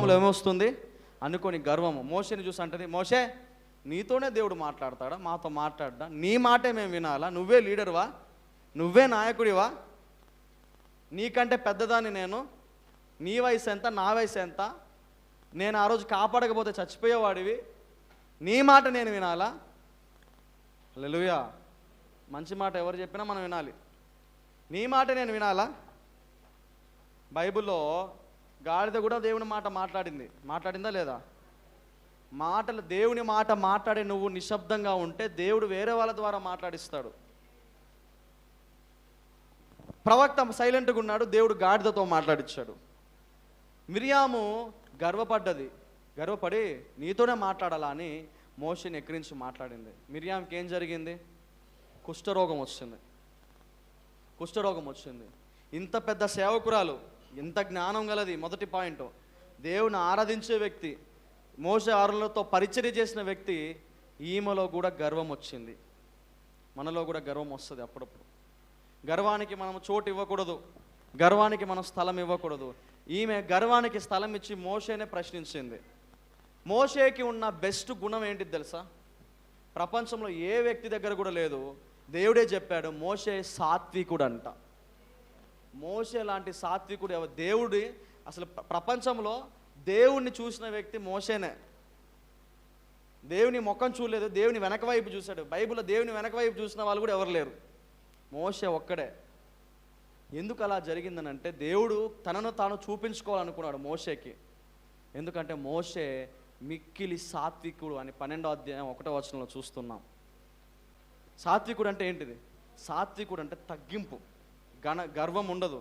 మిరియాములో ఏమొస్తుంది అనుకోని గర్వము. మోషేని చూసి అంటది, మోషే నీతోనే దేవుడు మాట్లాడతాడా, మాతో మాట్లాడ్డా, నీ మాటే మేము వినాలా, నువ్వే లీడర్వా, నువ్వే నాయకుడివా, నీకంటే పెద్దదాన్ని నేను, నీ వయసు ఎంత నా వయసు ఎంత, నేను ఆ రోజు కాపాడకపోతే చచ్చిపోయేవాడివి, నీ మాట నేను వినాలా? హల్లెలూయా. మంచి మాట ఎవరు చెప్పినా మనం వినాలి. నీ మాట నేను వినాలా? బైబిల్లో గాడిద కూడా దేవుని మాట మాట్లాడిందా లేదా? మాటలు దేవుని మాట మాట్లాడి నువ్వు నిశ్శబ్దంగా ఉంటే దేవుడు వేరే వాళ్ళ ద్వారా మాట్లాడిస్తాడు. ప్రవక్త సైలెంట్గా ఉన్నాడు, దేవుడు గాడిదతో మాట్లాడించాడు. మిరియాము గర్వపడి నీతోనే మాట్లాడాలా అని మోషేని ఎక్కిరించి మాట్లాడింది. మిరియాముకి ఏం జరిగింది? కుష్ఠరోగం వచ్చింది. ఇంత పెద్ద సేవకురాలు, ఇంత జ్ఞానం గలది, మొదటి పాయింట్, దేవుని ఆరాధించే వ్యక్తి, మోషే ఆరులతో పరిచర్య చేసిన వ్యక్తి, ఈమెలో కూడా గర్వం వచ్చింది. మనలో కూడా గర్వం వస్తుంది అప్పుడప్పుడు. గర్వానికి మనం చోటు ఇవ్వకూడదు, గర్వానికి మనం స్థలం ఇవ్వకూడదు. ఈమె గర్వానికి స్థలం ఇచ్చి మోషేనే ప్రశ్నించింది. మోషేకి ఉన్న బెస్ట్ గుణం ఏంటిది తెలుసా? ప్రపంచంలో ఏ వ్యక్తి దగ్గర కూడా లేదు. దేవుడే చెప్పాడు, మోషే సాత్వికుడు అంట. మోషే లాంటి సాత్వికుడు దేవుడి అసలు ప్రపంచంలో దేవుణ్ణి చూసిన వ్యక్తి మోషేనే. దేవుని ముఖం చూడలేదు, దేవుని వెనక వైపు చూశాడు. బైబిల్లో దేవుని వెనక వైపు చూసిన వాళ్ళు కూడా ఎవరు లేరు, మోషే ఒక్కడే. ఎందుకు అలా జరిగిందనంటే దేవుడు తనను తాను చూపించుకోవాలనుకున్నాడు మోషేకి. ఎందుకంటే మోషే మిక్కిలి సాత్వికుడు అని 12వ అధ్యాయం 1వ వచనంలో చూస్తున్నాం. సాత్వికుడు అంటే ఏంటిది? సాత్వికుడు అంటే తగ్గింపు, గర్వం ఉండదు,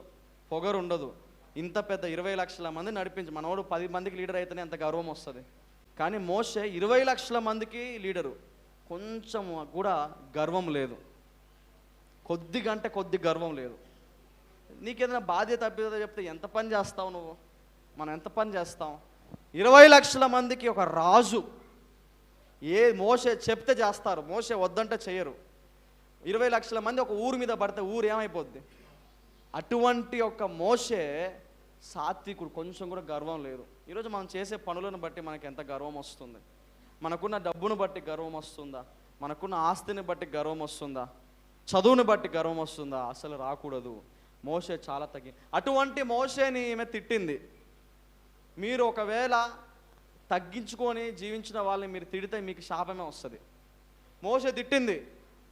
పొగరు ఉండదు. ఇంత పెద్ద 20 లక్షల మంది నడిపించి మనోడు 10 మందికి లీడర్ అయితేనే అంత గర్వం వస్తుంది. కానీ మోషే 20 లక్షల మందికి లీడరు, కొంచెం కూడా గర్వం లేదు, కొద్ది గర్వం లేదు. నీకేదైనా బాధ్యత తప్పిదో చెప్తే ఎంత పని చేస్తావు నువ్వు? మనం ఎంత పని చేస్తాం? 20 లక్షల మందికి ఒక రాజు. మోషే చెప్తే చేస్తారు, మోషే వద్దంటే చేయరు. 20 లక్షల మంది ఒక ఊరు మీద పడితే ఊరు ఏమైపోద్ది? అటువంటి ఒక మోషే సాత్వికుడు, కొంచెం కూడా గర్వం లేదు. ఈరోజు మనం చేసే పనులను బట్టి మనకి ఎంత గర్వం వస్తుంది? మనకున్న డబ్బును బట్టి గర్వం వస్తుందా? మనకున్న ఆస్తిని బట్టి గర్వం వస్తుందా? చదువుని బట్టి గర్వం వస్తుందా? అసలు రాకూడదు. మోషే చాలా అటువంటి మోషేని ఈమె తిట్టింది. మీరు ఒకవేళ తగ్గించుకొని జీవించిన వాళ్ళని మీరు తిడితే మీకు శాపమే వస్తుంది. మోషే తిట్టింది.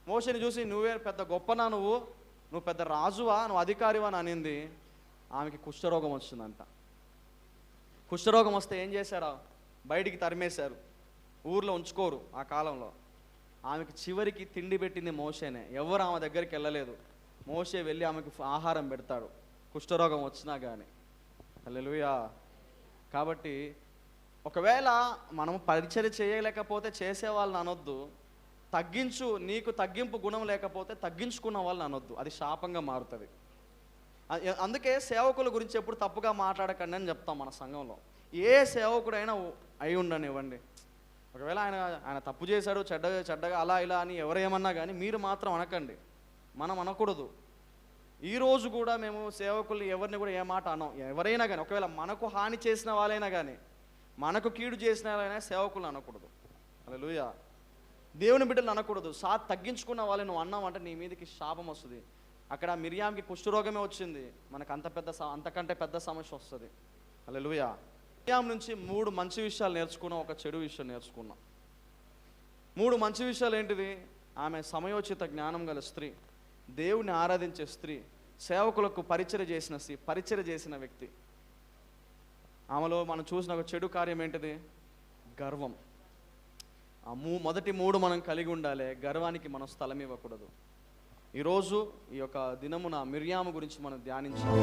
మోషేని చూసి నువ్వే పెద్ద గొప్పనా, నువ్వు పెద్ద రాజువా, నువ్వు అధికారివా అని అనింది. ఆమెకి కుష్ఠరోగం వచ్చిందంట. కుష్ఠరోగం వస్తే ఏం చేశారా? బయటికి తరిమేశారు, ఊర్లో ఉంచుకోరు ఆ కాలంలో. ఆమెకి చివరికి తిండి పెట్టింది మోషేనే, ఎవరు ఆమె దగ్గరికి వెళ్ళలేదు. మోషే వెళ్ళి ఆమెకు ఆహారం పెడతాడు కుష్ఠరోగం వచ్చినా కానీ. హల్లెలూయా. కాబట్టి ఒకవేళ మనం పరిచర్య చేయలేకపోతే చేసే వాళ్ళని అనొద్దు. నీకు తగ్గింపు గుణం లేకపోతే తగ్గించుకున్న వాళ్ళని అనొద్దు, అది శాపంగా మారుతుంది. అందుకే సేవకుల గురించి ఎప్పుడు తప్పుగా మాట్లాడకండి అని చెప్తాం మన సంఘంలో. ఏ సేవకుడైనా అయి ఉండనివ్వండి, ఒకవేళ ఆయన తప్పు చేశాడు, చెడ్డగా అలా ఇలా అని ఎవరేమన్నా కానీ మీరు మాత్రం అనకండి, మనం అనకూడదు. ఈరోజు కూడా మేము సేవకుల్ని ఎవరిని కూడా ఏ మాట అనం. ఎవరైనా కానీ ఒకవేళ మనకు హాని చేసిన వాళ్ళైనా కానీ, మనకు కీడు చేసిన వాళ్ళైనా సేవకులను అనకూడదు. హల్లెలూయా. దేవుని బిడ్డలు అనకూడదు. తగ్గించుకున్న వాళ్ళని నువ్వు అన్నావంటే నీ మీదకి శాపం వస్తుంది. అక్కడ మిరియాముకి కుష్ఠరోగమే వచ్చింది, మనకు అంతకంటే పెద్ద సమస్య వస్తుంది. హల్లెలూయా. మిరియాము నుంచి 3 మంచి విషయాలు నేర్చుకున్నాం, ఒక చెడు విషయం నేర్చుకున్నాం. 3 మంచి విషయాలు ఏంటిది? ఆమె సమయోచిత జ్ఞానం గల స్త్రీ, దేవుని ఆరాధించే స్త్రీ, సేవకులకు పరిచర్య చేసిన వ్యక్తి. ఆమెలో మనం చూసిన ఒక చెడు కార్యం ఏంటిది? గర్వం. మొదటి 3 మనం కలిగి ఉండాలి. గర్వానికి మనం స్థలం ఇవ్వకూడదు. ఈరోజు ఈ యొక్క దినమున మిరియాము గురించి మనం ధ్యానించాలి.